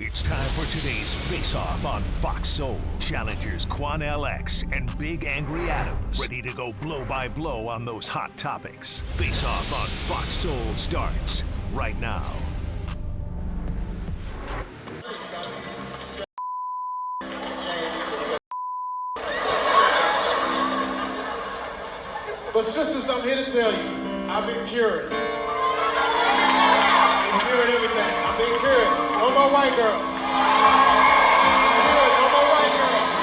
It's time for today's face-off on Fox Soul. Challengers Quan LX and Big Angry Adams, ready to go blow by blow on those hot topics. Face-off on Fox Soul starts right now. But sisters, I'm here to tell you, I've been cured. I've been cured everything. I've been cured. No more white girls. I'm cured. No more white girls.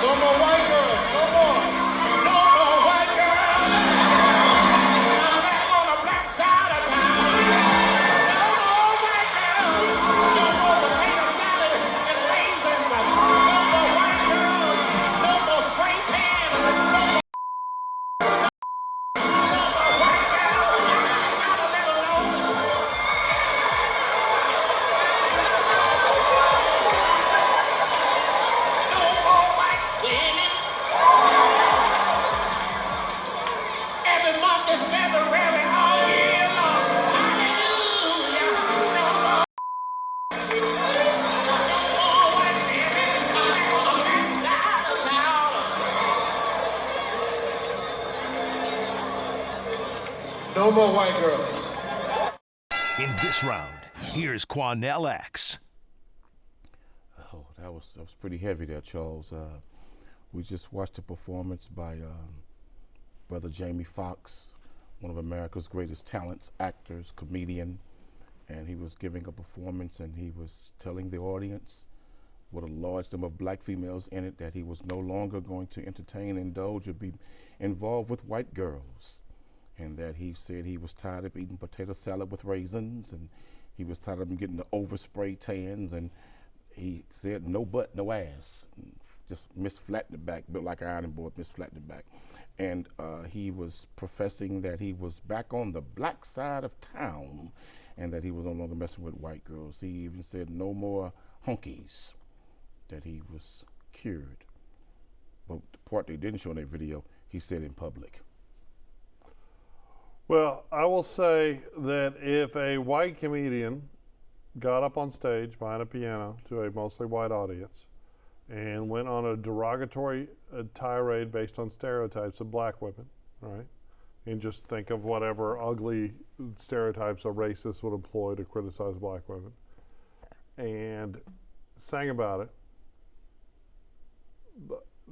No more white girls. No more. No more white girls. I'm back on the black side of town. No more white girls. No more potato salad and raisins. No more white girls. No more spray tan. No more. No more white girls. In this round, here's Quan LX. Oh, that was pretty heavy there, Charles. We just watched a performance by Brother Jamie Foxx, one of America's greatest talents, actors, comedian, and he was giving a performance and he was telling the audience, with a large number of black females in it, that he was no longer going to entertain, indulge, or be involved with white girls. And that he said he was tired of eating potato salad with raisins, and he was tired of them getting the overspray tans, and he said no butt, no ass. Just Miss Flatten the back, built like an ironing board, Miss Flatten the back. And he was professing that he was back on the black side of town and that he was no longer messing with white girls. He even said no more hunkies, that he was cured. But the part they didn't show in that video, he said in public. Well, I will say that if a white comedian got up on stage behind a piano to a mostly white audience and went on a derogatory tirade based on stereotypes of black women, right? And just think of whatever ugly stereotypes a racist would employ to criticize black women, and sang about it,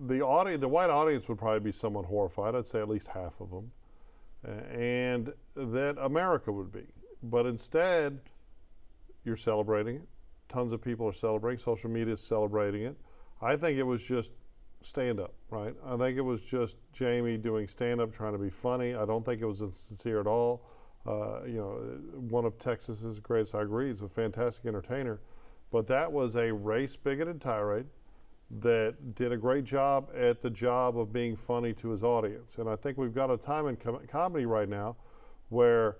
the white audience would probably be somewhat horrified. I'd say at least half of them. And that America would be. But instead, you're celebrating it. Tons of people are celebrating. Social media is celebrating it. I think it was just stand-up, right? I think it was just Jamie doing stand-up, trying to be funny. I don't think it was insincere at all. One of Texas's greatest, I agree, he's a fantastic entertainer. But that was a race-bigoted tirade that did a great job at the job of being funny to his audience. And I think we've got a time in comedy right now where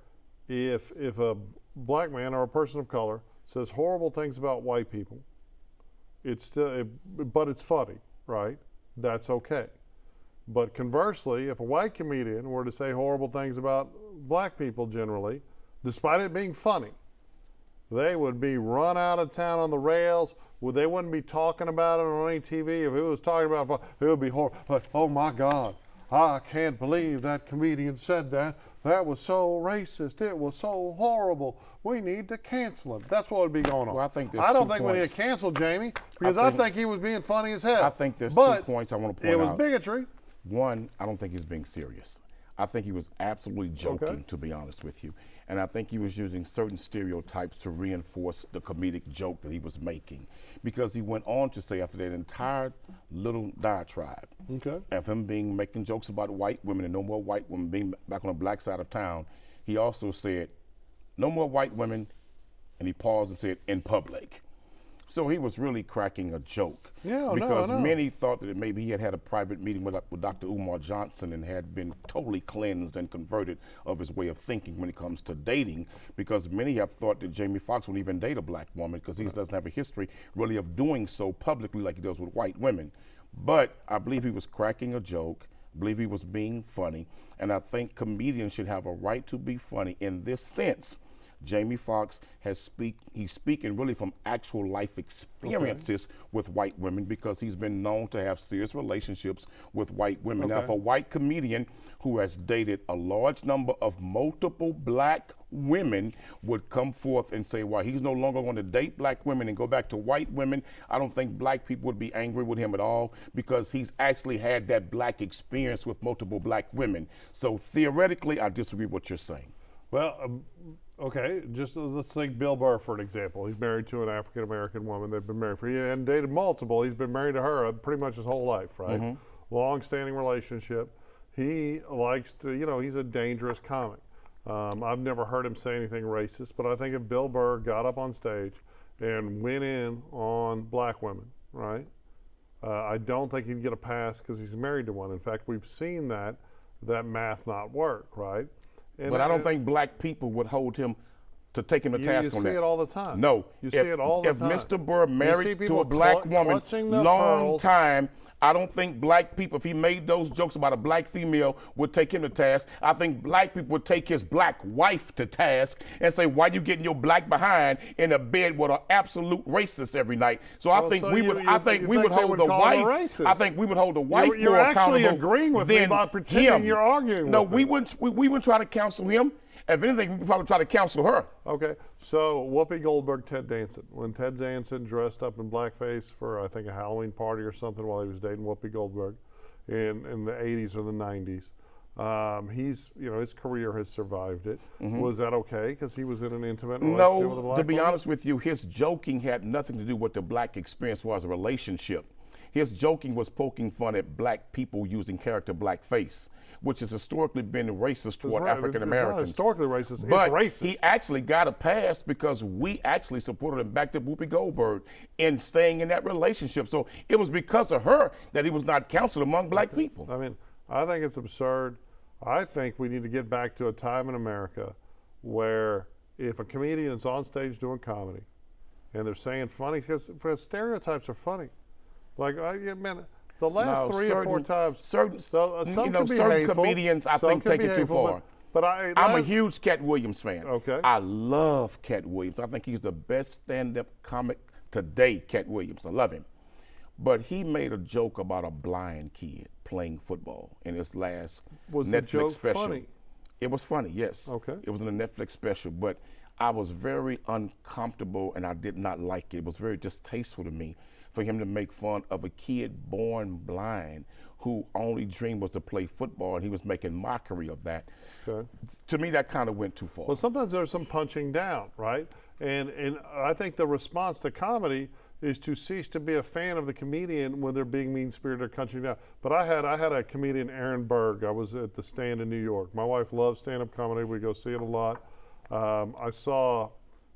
if a black man or a person of color says horrible things about white people, but it's funny, right? That's okay. But conversely, if a white comedian were to say horrible things about black people generally, despite it being funny, they would be run out of town on the rails. They wouldn't be talking about it on any TV. If it was talking about it, would be horrible. Like, oh my God, I can't believe that comedian said that. That was so racist. It was so horrible. We need to cancel him. That's what would be going on. Well, I don't think we need to cancel Jamie because I think he was being funny as hell. I think there's 2 points I want to point out. It was bigotry. One, I don't think he's being serious. I think he was absolutely joking, to be honest with you. And I think he was using certain stereotypes to reinforce the comedic joke that he was making. Because he went on to say, after that entire little diatribe of him making jokes about white women and no more white women being back on the black side of town, he also said, no more white women, and he paused and said, in public. So he was really cracking a joke. Because many thought that maybe he had had a private meeting with Dr. Umar Johnson and had been totally cleansed and converted of his way of thinking when it comes to dating, because many have thought that Jamie Foxx wouldn't even date a black woman because he doesn't have a history really of doing so publicly like he does with white women. But I believe he was cracking a joke. I believe he was being funny. And I think comedians should have a right to be funny in this sense. Jamie Foxx he's speaking really from actual life experiences with white women, because he's been known to have serious relationships with white women. Now, if a white comedian who has dated a large number of multiple black women would come forth and say, well, he's no longer going to date black women and go back to white women, I don't think black people would be angry with him at all, because he's actually had that black experience with multiple black women. So theoretically, I disagree with what you're saying. Well, okay, just let's take Bill Burr for an example. He's married to an African-American woman. They've been married he hadn't dated multiple. He's been married to her pretty much his whole life, right? Long-standing relationship. He likes to, he's a dangerous comic. I've never heard him say anything racist, but I think if Bill Burr got up on stage and went in on black women, right, I don't think he'd get a pass because he's married to one. In fact, we've seen that math not work, right? But I don't think black people would hold him to take him to task on that. You see it all the time. No. You see it all the time. If Mr. Burr married to a black woman, long time, I don't think black people, if he made those jokes about a black female, would take him to task. I think black people would take his black wife to task and say, why you getting your black behind in a bed with an absolute racist every night? So I think we would hold the wife. I think we would hold the wife more accountable. You're actually agreeing with me by pretending you're arguing with me. No, we wouldn't try to counsel him. If anything, we'd probably try to counsel her. Okay, so Whoopi Goldberg, Ted Danson. When Ted Danson dressed up in blackface for, I think, a Halloween party or something while he was dating Whoopi Goldberg in the 80s or the 90s, his career has survived it. Was that okay because he was in an intimate relationship with a black to be woman? honest with you, his joking had nothing to do with the black experience as a relationship. His joking was poking fun at black people using character blackface, which has historically been racist toward African Americans. It's not historically racist, but it's racist. He actually got a pass because we actually supported him back to Whoopi Goldberg in staying in that relationship. So it was because of her that he was not counseled among black people. I mean, I think it's absurd. I think we need to get back to a time in America where if a comedian is on stage doing comedy and they're saying funny, because stereotypes are funny. Like, the last three or four times, certain hateful, comedians, I think, take it too far. But I'm a huge Cat Williams fan. Okay. I love Cat Williams. I think he's the best stand-up comic today, Cat Williams. I love him. But he made a joke about a blind kid playing football in his last Netflix special. Funny? It was funny, yes. Okay. It was in a Netflix special, but I was very uncomfortable and I did not like it. It was very distasteful to me for him to make fun of a kid born blind who only dream was to play football, and he was making mockery of that. Okay. To me, that kind of went too far. Well, sometimes there's some punching down, right? And I think the response to comedy is to cease to be a fan of the comedian when they're being mean-spirited or punching down. But I had a comedian, Aaron Berg. I was at the Stand in New York. My wife loves stand-up comedy. We go see it a lot. I saw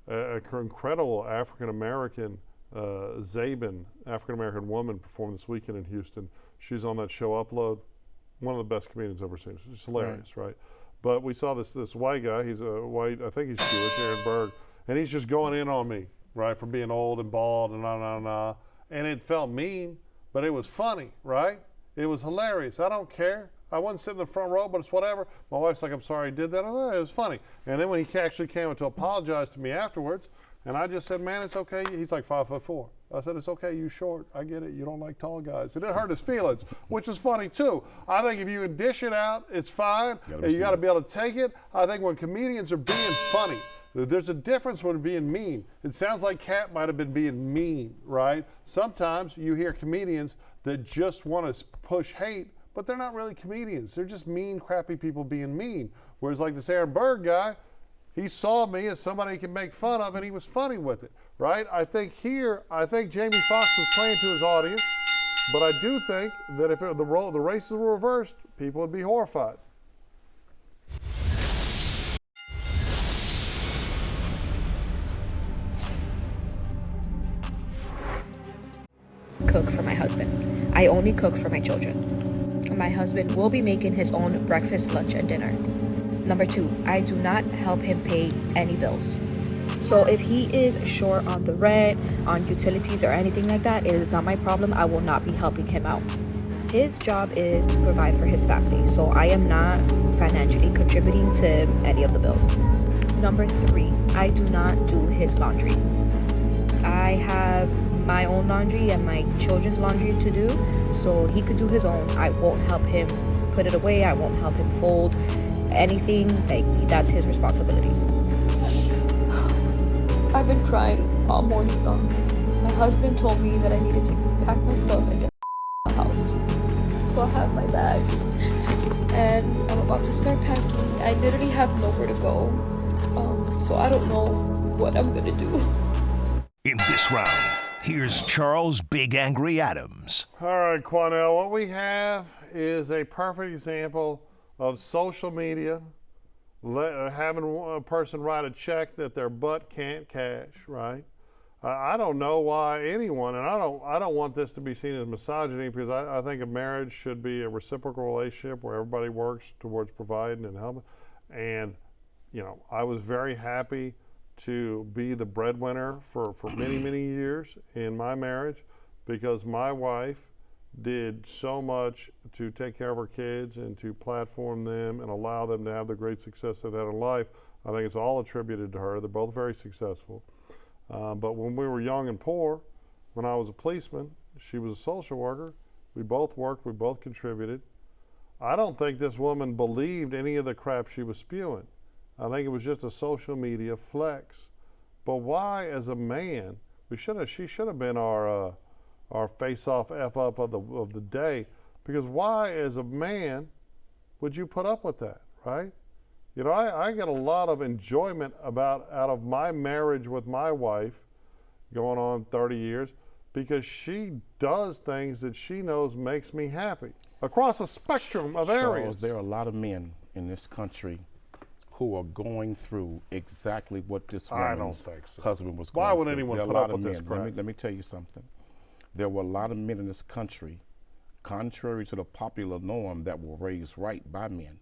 an incredible African-American Zabin, African-American woman, performed this weekend in Houston. She's on that show Upload. One of the best comedians I've ever seen. It's hilarious, right? But we saw this white guy. He's a white, I think he's Jewish, Aaron Berg, and he's just going in on me, right, for being old and bald and and it felt mean, but it was funny, right? It was hilarious. I don't care. I wasn't sitting in the front row, but it's whatever. My wife's like, I'm sorry I did that. It was funny. And then when he actually came to apologize to me afterwards, and I just said, man, it's okay. He's like 5'4". I said, it's okay, you short. I get it. You don't like tall guys. It didn't hurt his feelings, which is funny too. I think if you can dish it out, it's fine. You got to be able to take it. I think when comedians are being funny, there's a difference when being mean. It sounds like Cat might have been being mean, right? Sometimes you hear comedians that just want to push hate, but they're not really comedians. They're just mean, crappy people being mean. Whereas like this Aaron Berg guy, he saw me as somebody he can make fun of, and he was funny with it, right? I think Jamie Foxx was playing to his audience, but I do think that if the races were reversed, people would be horrified. Cook for my husband. I only cook for my children. My husband will be making his own breakfast, lunch, and dinner. Number 2, I do not help him pay any bills. So if he is short on the rent, on utilities, or anything like that, it is not my problem. I will not be helping him out. His job is to provide for his family, so I am not financially contributing to any of the bills. Number 3, I do not do his laundry. I have my own laundry and my children's laundry to do, so he could do his own. I won't help him put it away. I won't help him fold anything. Like, that's his responsibility. I've been crying all morning long. My husband told me that I needed to pack my stuff and get the house. So I have my bag and I'm about to start packing. I literally have nowhere to go. So I don't know what I'm gonna do. In this round, here's Charles Big Angry Adams. All right, Quanell, what we have is a perfect example of social media having a person write a check that their butt can't cash, right? I don't know why anyone, and I don't want this to be seen as misogyny, because I think a marriage should be a reciprocal relationship where everybody works towards providing and helping. And, you know, I was very happy to be the breadwinner for many, many years in my marriage, because my wife did so much to take care of her kids and to platform them and allow them to have the great success they've had in life. I think it's all attributed to her. They're both very successful. But when we were young and poor, when I was a policeman, she was a social worker. We both worked, we both contributed. I don't think this woman believed any of the crap she was spewing. I think it was just a social media flex. But why, as a man, she should have been our face-off F-up of the day, because why, as a man, would you put up with that, right? You know, I get a lot of enjoyment out of my marriage with my wife, going on 30 years, because she does things that she knows makes me happy across a spectrum of areas. Charles, there are a lot of men in this country who are going through exactly what this woman's husband was going through. Why would anyone put up with this crap? Let me tell you something. There were a lot of men in this country, contrary to the popular norm, that were raised right by men.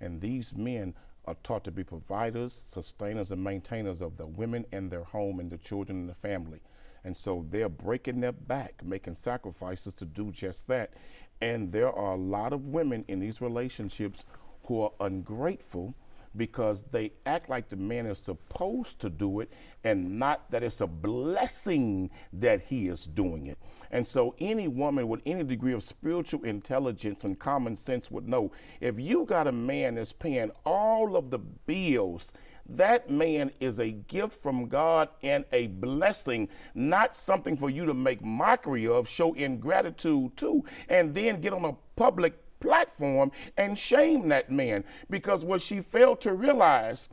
And these men are taught to be providers, sustainers, and maintainers of the women and their home and the children and the family. And so they're breaking their back, making sacrifices to do just that. And there are a lot of women in these relationships who are ungrateful because they act like the man is supposed to do it and not that it's a blessing that he is doing it. And so any woman with any degree of spiritual intelligence and common sense would know, if you got a man that's paying all of the bills, that man is a gift from God and a blessing, not something for you to make mockery of, show ingratitude to, and then get on a public platform and shame that man. Because what she failed to realize,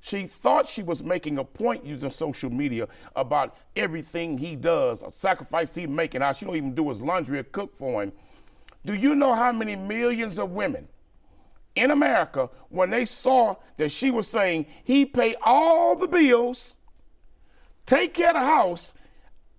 she thought she was making a point using social media about everything he does, a sacrifice he making, how she don't even do his laundry or cook for him. Do you know how many millions of women in America, when they saw that she was saying he pay all the bills, take care of the house,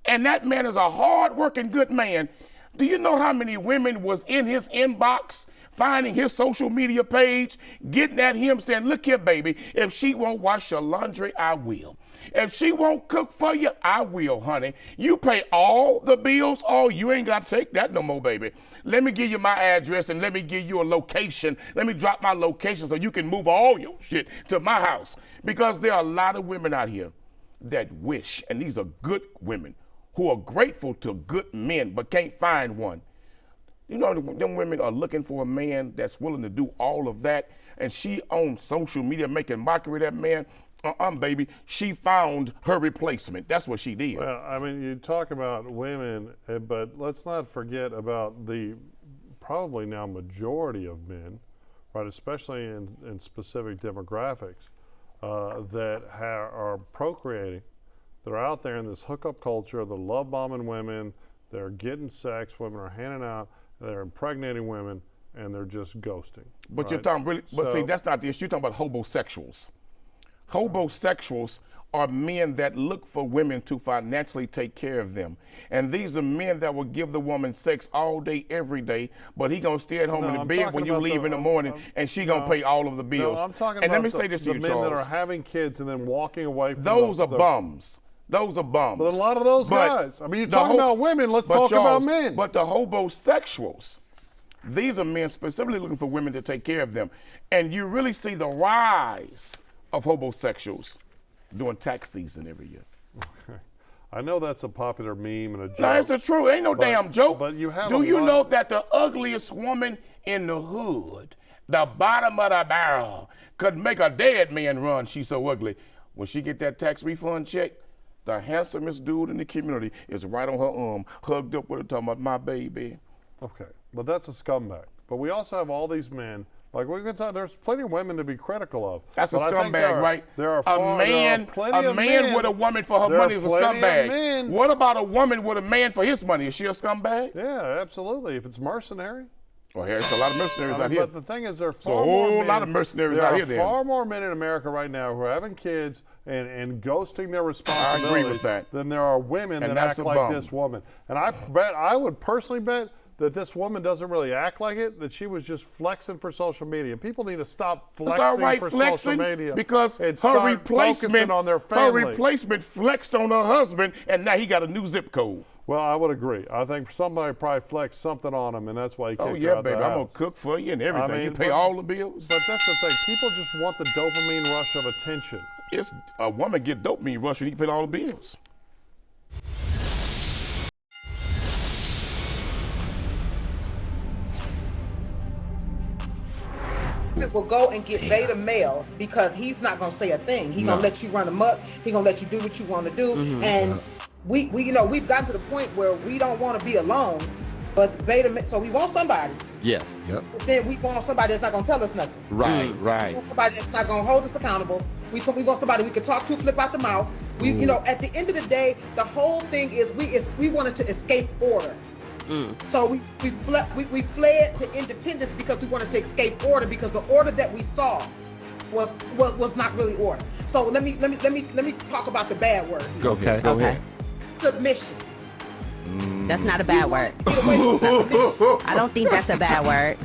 and that man is a hard-working good man, do you know how many women was in his inbox, finding his social media page, getting at him saying, look here, baby, if she won't wash your laundry, I will. If she won't cook for you, I will, honey. You pay all the bills. Oh, you ain't got to take that no more, baby. Let me give you my address and let me give you a location. Let me drop my location so you can move all your shit to my house. Because there are a lot of women out here that wish, and these are good women, who are grateful to good men but can't find one. You know, them women are looking for a man that's willing to do all of that, and she on social media making mockery of that man. Baby, she found her replacement. That's what she did. Well, I mean, you talk about women, but let's not forget about the probably now majority of men, right, especially in specific demographics, that are procreating. They're out there in this hookup culture. They're love bombing women. They're getting sex. Women are handing out. They're impregnating women, and they're just ghosting. But right? you're talking really. But see, that's not the issue. You're talking about homosexuals. Homosexuals are men that look for women to financially take care of them, and these are men that will give the woman sex all day, every day. But he gonna stay at home in the bed when you leave in the morning, and she gonna pay all of the bills. No, I'm talking and about let me say this to you, men Charles. that are having kids and then walking away from those are bums. Those are bums. But a lot of those guys. I mean, you're talking about women. Let's talk about men. But the homosexuals, these are men specifically looking for women to take care of them. And you really see the rise of homosexuals during tax season every year. I know that's a popular meme and a joke. No, it's the truth. Ain't no damn joke. But you have Do a you lot- know that the ugliest woman in the hood, the bottom of the barrel, could make a dead man run? She's so ugly. When she get that tax refund check, the handsomest dude in the community is right on her arm, hugged up with her, talking about my baby. Okay, but that's a scumbag. But we also have all these men. Like we can talk, there's plenty of women to be critical of. That's a But I think scumbag, right? There are a man with a woman for her money is a scumbag. What about a woman with a man for his money? Is she a scumbag? Yeah, absolutely. If it's mercenary. Well, there's a lot of mercenaries out here. But the thing is, there are So a whole lot of mercenaries out here. There are far more men in America right now who are having kids and ghosting their responsibilities I agree with that. than there are women And that that's act a like bum. this woman. And I would personally bet that this woman doesn't really act like it, that she was just flexing for social media. And people need to stop It's flexing all right for flexing social media because and her start replacement, focusing on their her family. replacement flexed on her husband, and now he got a new zip code. Well, I would agree. I think somebody probably flexed something on him, and that's why he kicked Oh her yeah, out the baby, I'm gonna house. cook for you and everything. I mean, you pay but- all the bills. But that's the thing. People just want the dopamine rush of attention. It's a woman get dopamine rush and he can pay all the bills. Will go and get beta males because he's not gonna say a thing. He gonna let you run amok. He gonna let you do what you want to do. And we we've gotten to the point where we don't want to be alone. But so we want somebody. Yes. But then we want somebody that's not gonna tell us nothing. Right. We Right. want somebody that's not gonna hold us accountable. We want somebody we can talk to, flip out the mouth. At the end of the day, the whole thing is we wanted to escape order. So we fled to independence because we wanted to escape order because the order that we saw was not really order. So let me talk about the bad word. Okay. Go ahead. Submission. That's not a bad word. Get away from submission. I don't think that's a bad word.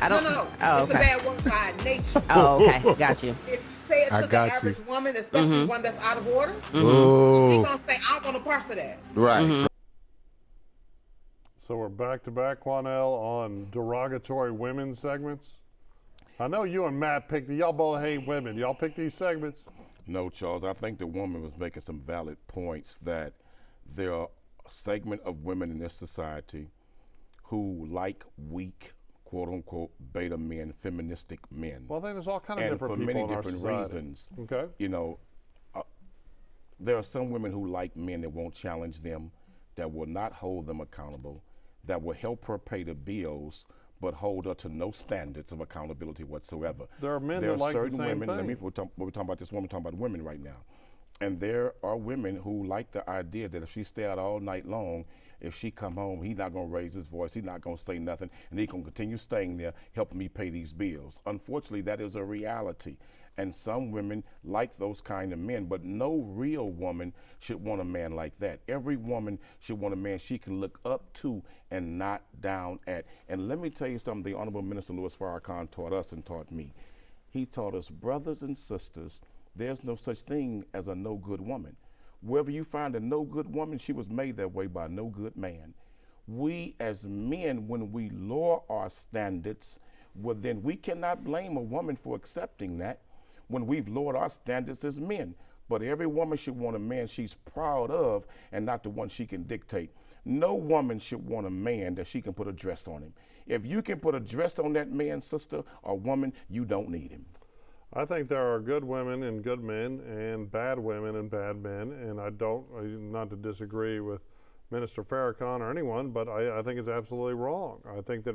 I don't. No. Oh, It's a okay. bad word by nature. Oh, okay. Got you. If you say it I to the got average woman, especially one that's out of order, she Oh. gonna say, I don't want to parse of that. Right. So we're back to back, Quanell, on derogatory women segments. I know you and Matt picked. Y'all both hate women. Y'all picked these segments. No, Charles, I think the woman was making some valid points that there are a segment of women in this society who like weak, quote unquote, beta men, feministic men. Well, I think there's all kind of And different for people many in our different society. reasons. Okay. There are some women who like men that won't challenge them, that will not hold them accountable, that will help her pay the bills, but hold her to no standards of accountability whatsoever. There are men There that are like the certain same women. thing. We're talking about this woman, talking about women right now, and there are women who like the idea that if she stay out all night long, if she come home, he's not going to raise his voice, he's not going to say nothing, and he's going to continue staying there, helping me pay these bills. Unfortunately, that is a reality. And some women like those kind of men, but no real woman should want a man like that. Every woman should want a man she can look up to and not down at. And let me tell you something the Honorable Minister Louis Farrakhan taught us and taught me. He taught us, brothers and sisters, there's no such thing as a no good woman. Wherever you find a no good woman, she was made that way by a no good man. We as men, when we lower our standards, well then we cannot blame a woman for accepting that when we've lowered our standards as men. But every woman should want a man she's proud of and not the one she can dictate. No woman should want a man that she can put a dress on him. If you can put a dress on that man, sister or woman, you don't need him. I think there are good women and good men and bad women and bad men, and not to disagree with Minister Farrakhan or anyone, but I think it's absolutely wrong. I think that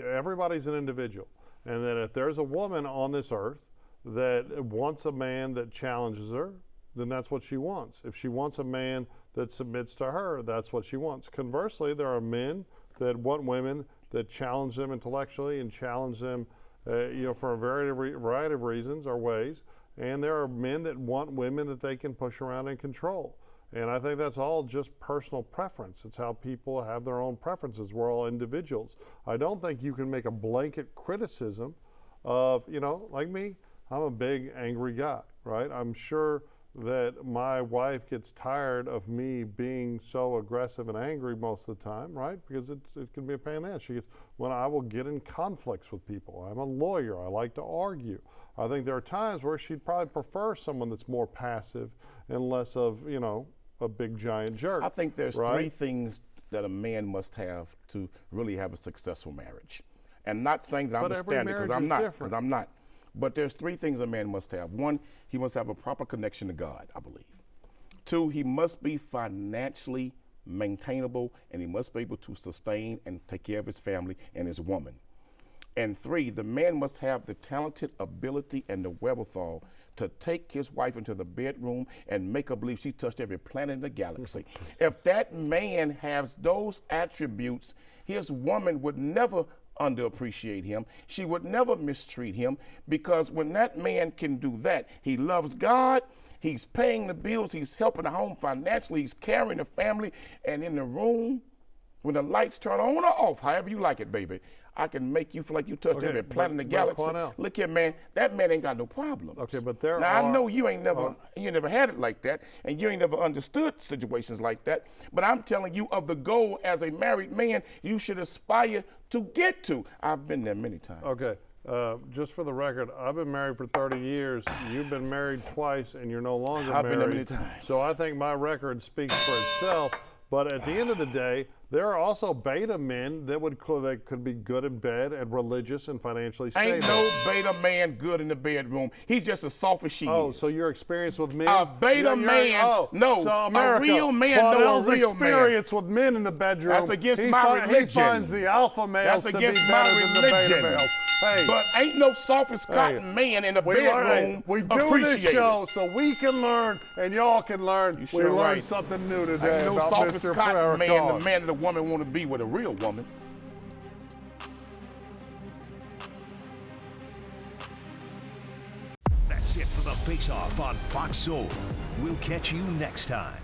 everybody's an individual, and that if there's a woman on this earth that wants a man that challenges her, then that's what she wants. If she wants a man that submits to her, that's what she wants. Conversely, there are men that want women that challenge them intellectually and challenge them for a variety of reasons or ways. And there are men that want women that they can push around and control. And I think that's all just personal preference. It's how people have their own preferences. We're all individuals. I don't think you can make a blanket criticism of, like me, I'm a big angry guy, right? I'm sure that my wife gets tired of me being so aggressive and angry most of the time, right? Because it can be a pain in the ass. She gets, when I will get in conflicts with people. I'm a lawyer. I like to argue. I think there are times where she'd probably prefer someone that's more passive and less of, you know, a big giant jerk. I think there's right? 3 things that a man must have to really have a successful marriage. And not saying that I'm a standard, because I'm not. But there's 3 things a man must have. 1, he must have a proper connection to God, I believe. 2, he must be financially maintainable, and he must be able to sustain and take care of his family and his woman. And 3, the man must have the talented ability and the wherewithal to take his wife into the bedroom and make her believe she touched every planet in the galaxy. If that man has those attributes, his woman would never underappreciate him. She would never mistreat him, because when that man can do that, he loves God, he's paying the bills, he's helping the home financially, he's carrying the family, and in the room, when the lights turn on or off, however you like it, baby, I can make you feel like you touched every planet in the galaxy. Look here, man, that man ain't got no problems. Okay, but there now, are... I know you never had it like that, and you ain't never understood situations like that, but I'm telling you, of the goal as a married man, you should aspire to get to. I've been there many times. Okay, just for the record, I've been married for 30 years. You've been married twice, and you're no longer married. I've been there many times. So I think my record speaks for itself. But at the end of the day, there are also beta men that could be good in bed and religious and financially stable. Ain't no beta man good in the bedroom. He's just as soft as she is. Oh, so your experience with men? A beta man, no. So America, a real man, no, a real experience with men in the bedroom. That's against my religion. He finds the alpha males That's to be against better my than the beta religion. males. Hey, but ain't no soft as cotton man in the bedroom. We do this show so we can learn and y'all can learn. We learned something new today ain't no about soft Mr. as cotton man, Farrakhan. the man that a woman want to be with, a real woman. That's it for the Face Off on Fox Soul. We'll catch you next time.